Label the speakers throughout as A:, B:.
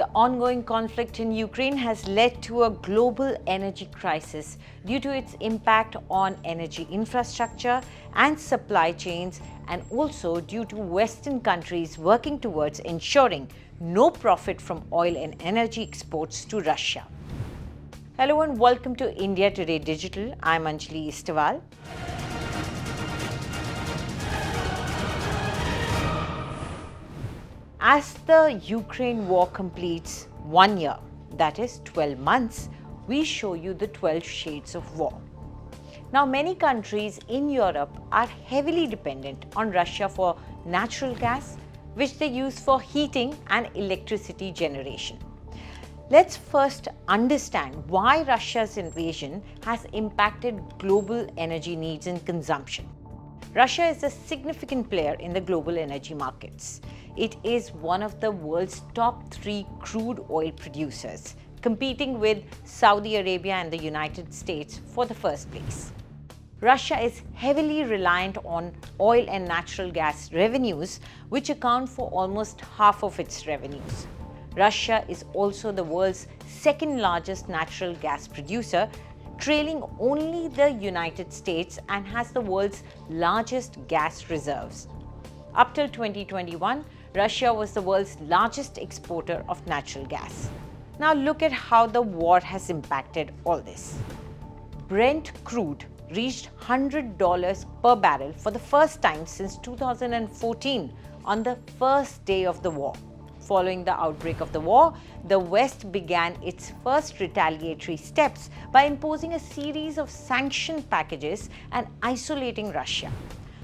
A: The ongoing conflict in Ukraine has led to a global energy crisis due to its impact on energy infrastructure and supply chains, and also due to Western countries working towards ensuring no profit from oil and energy exports to Russia. Hello and welcome to India Today Digital. I'm Anjali Istiwal. As the Ukraine war completes 1 year, that is 12 months, we show you the 12 shades of war. Now, many countries in Europe are heavily dependent on Russia for natural gas, which they use for heating and electricity generation. Let's first understand why Russia's invasion has impacted global energy needs and consumption. Russia is a significant player in the global energy markets. It is one of the world's top 3 crude oil producers, competing with Saudi Arabia and the United States for the first place. Russia is heavily reliant on oil and natural gas revenues, which account for almost half of its revenues. Russia is also the world's second largest natural gas producer, trailing only the United States, and has the world's largest gas reserves. Up till 2021, Russia was the world's largest exporter of natural gas. Now look at how the war has impacted all this. Brent crude reached $100 per barrel for the first time since 2014 on the first day of the war. Following the outbreak of the war, the West began its first retaliatory steps by imposing a series of sanction packages and isolating Russia.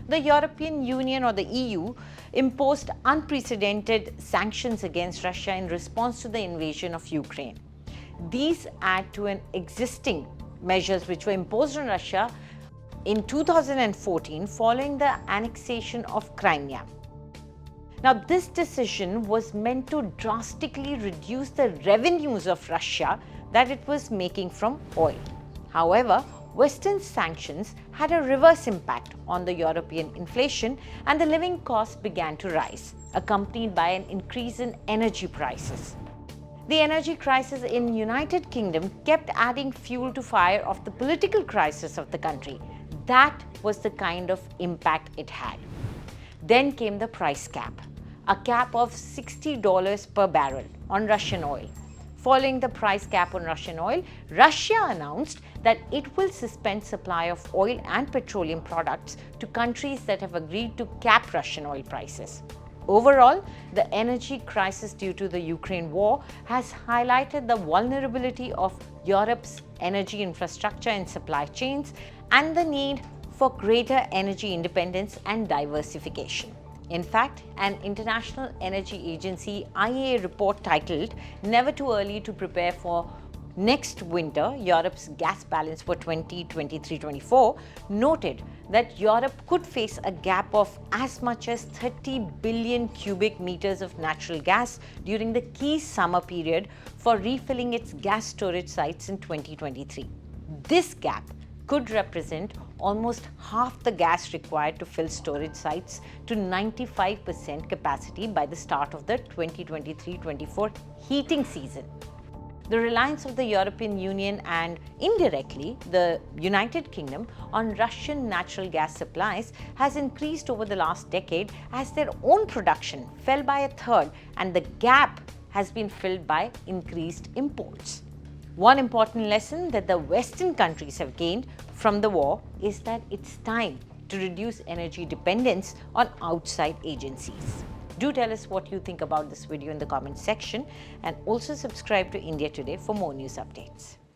A: The European Union, or the EU, imposed unprecedented sanctions against Russia in response to the invasion of Ukraine. These add to an existing measures which were imposed on Russia in 2014 following the annexation of Crimea. Now, this decision was meant to drastically reduce the revenues of Russia that it was making from oil. However, Western sanctions had a reverse impact on the European inflation, and the living costs began to rise, accompanied by an increase in energy prices. The energy crisis in United Kingdom kept adding fuel to fire of the political crisis of the country. That was the kind of impact it had. Then came the price cap, a cap of $60 per barrel on Russian oil. Following the price cap on Russian oil, Russia announced that it will suspend supply of oil and petroleum products to countries that have agreed to cap Russian oil prices. Overall, the energy crisis due to the Ukraine war has highlighted the vulnerability of Europe's energy infrastructure and supply chains and the need for greater energy independence and diversification. In fact, an International Energy Agency IEA report titled "Never Too Early to Prepare for Next Winter, Europe's Gas Balance for 2023-24 noted that Europe could face a gap of as much as 30 billion cubic meters of natural gas during the key summer period for refilling its gas storage sites in 2023. This gap could represent almost half the gas required to fill storage sites to 95% capacity by the start of the 2023-24 heating season. The reliance of the European Union and indirectly the United Kingdom on Russian natural gas supplies has increased over the last decade as their own production fell by a third, and the gap has been filled by increased imports. One important lesson that the Western countries have gained from the war is that it's time to reduce energy dependence on outside agencies. Do tell us what you think about this video in the comment section, and also subscribe to India Today for more news updates.